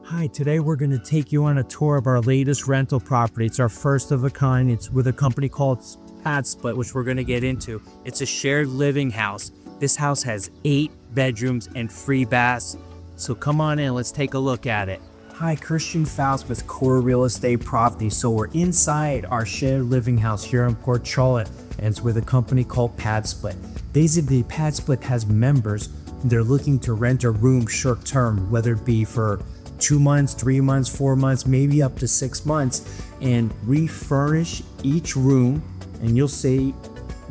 Hi, today we're going to take you on a tour of our latest rental property. It's our first of a kind. It's with a company called Split, which we're going to get into. It's a shared living house. This house has 8 bedrooms and 3 baths. So come on in, let's take a look at it. Hi, Christian Faust with Core Real Estate Properties. So we're inside our shared living house here in Port Charlotte, and it's with a company called Split. Basically, Split has members. They're looking to rent a room short term, whether it be for 2 months, 3 months, 4 months, maybe up to 6 months, and refurnish each room, and you'll see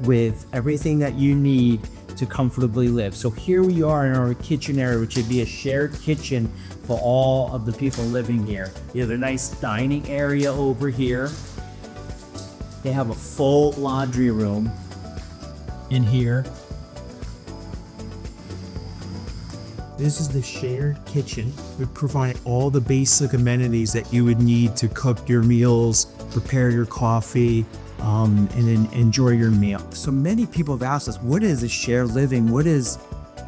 with everything that you need to comfortably live. So here we are in our kitchen area, which would be a shared kitchen for all of the people living here. You have a nice dining area over here. They have a full laundry room in here. This is the shared kitchen. We provide all the basic amenities that you would need to cook your meals, prepare your coffee, and then enjoy your meal. So many people have asked us, what is a shared living? What is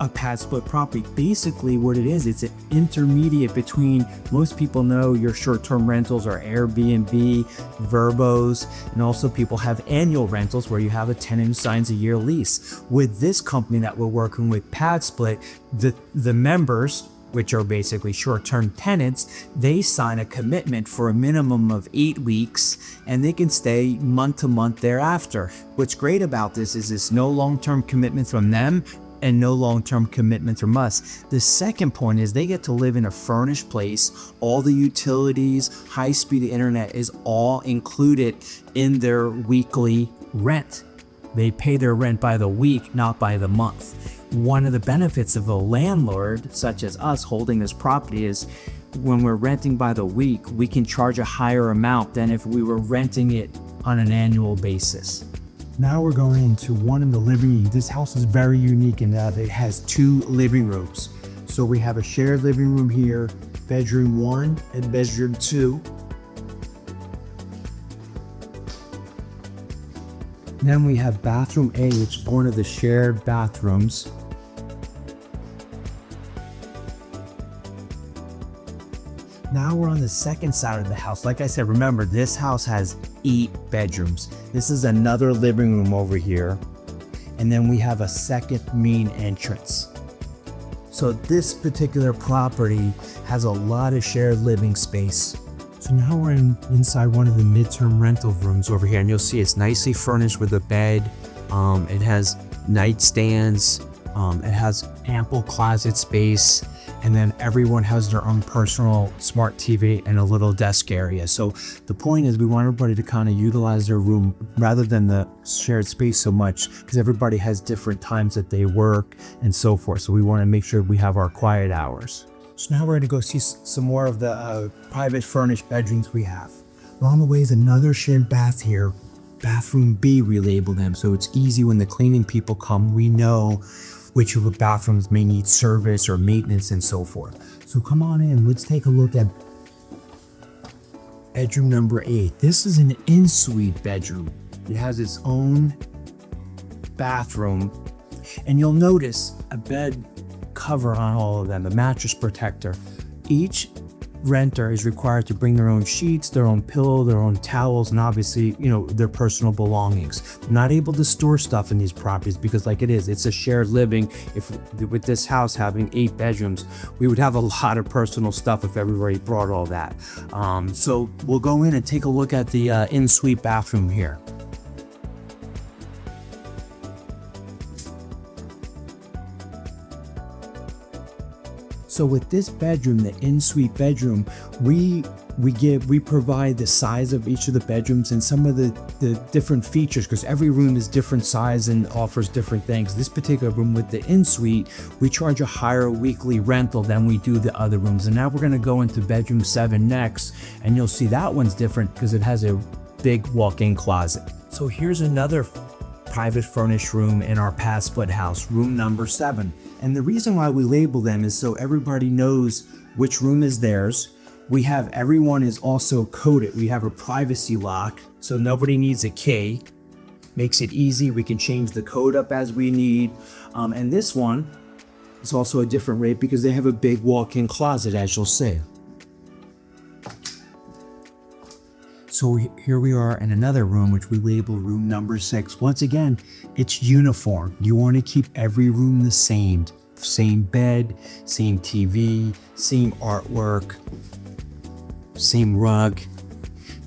a Split property? Basically what it is, it's an intermediate between, most people know your short-term rentals are Airbnb, Verbos, and also people have annual rentals where you have a tenant who signs a year lease. With this company that we're working with, Split, the members, which are basically short-term tenants, they sign a commitment for a minimum of 8 weeks, and they can stay month to month thereafter. What's great about this is it's no long-term commitment from them and no long-term commitment from us. The second point is they get to live in a furnished place. All the utilities, high-speed internet is all included in their weekly rent. They pay their rent by the week, not by the month. One of the benefits of a landlord, such as us holding this property, is when we're renting by the week, we can charge a higher amount than if we were renting it on an annual basis. Now we're going into one in the living room. This house is very unique in that it has 2 living rooms. So we have a shared living room here, bedroom 1 and bedroom 2. Then we have bathroom A, which is one of the shared bathrooms. Now we're on the second side of the house. Like I said, remember, this house has 8 bedrooms. This is another living room over here. And then we have a second main entrance. So this particular property has a lot of shared living space. So now we're inside one of the midterm rental rooms over here, and you'll see it's nicely furnished with a bed. It has nightstands. It has ample closet space. And then everyone has their own personal smart TV and a little desk area. So the point is we want everybody to kind of utilize their room rather than the shared space so much, because everybody has different times that they work and so forth. So we want to make sure we have our quiet hours. So now we're going to go see some more of the private furnished bedrooms we have. Along the way is another shared bath here. Bathroom B, we label them. So it's easy when the cleaning people come, we know which of the bathrooms may need service or maintenance and so forth. So come on in, let's take a look at bedroom number 8. This is an in-suite bedroom. It has its own bathroom, and you'll notice a bed cover on all of them, a mattress protector. Each renter is required to bring their own sheets, their own pillow, their own towels, and obviously, their personal belongings. They're not able to store stuff in these properties because, like it's a shared living. If with this house having 8 bedrooms, we would have a lot of personal stuff if everybody brought all that. So we'll go in and take a look at the in-suite bathroom here. So with this bedroom, the in-suite bedroom, we provide the size of each of the bedrooms and some of the different features, because every room is different size and offers different things. This particular room with the in-suite, we charge a higher weekly rental than we do the other rooms. And now we're going to go into bedroom 7 next, and you'll see that one's different because it has a big walk-in closet. So here's another private furnished room in our Split house, room number 7. And the reason why we label them is so everybody knows which room is theirs. Everyone is also coded. We have a privacy lock, so nobody needs a key. Makes it easy. We can change the code up as we need. And this one is also a different rate because they have a big walk-in closet, as you'll see. So here we are in another room, which we label room number 6. Once again, it's uniform. You want to keep every room the same. Same bed, same TV, same artwork, same rug.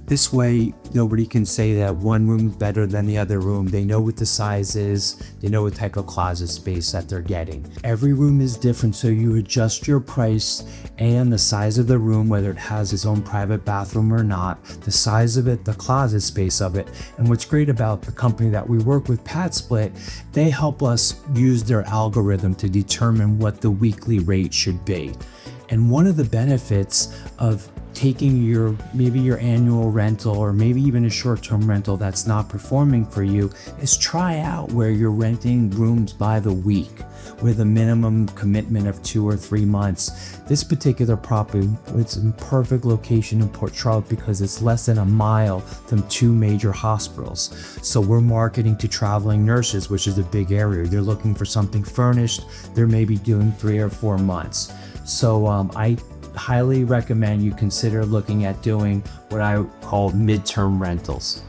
This way, nobody can say that one room is better than the other room. They know what the size is. They know what type of closet space that they're getting. Every room is different, so you adjust your price and the size of the room, whether it has its own private bathroom or not, the size of it, the closet space of it. And what's great about the company that we work with, PadSplit, they help us use their algorithm to determine what the weekly rate should be. And one of the benefits of taking maybe your annual rental or maybe even a short-term rental that's not performing for you is try out where you're renting rooms by the week with a minimum commitment of 2 or 3 months. This particular property, it's in perfect location in Port Charlotte because it's less than a mile from 2 major hospitals. So we're marketing to traveling nurses, which is a big area. They're looking for something furnished. They're maybe doing 3 or 4 months. So I highly recommend you consider looking at doing what I call midterm rentals.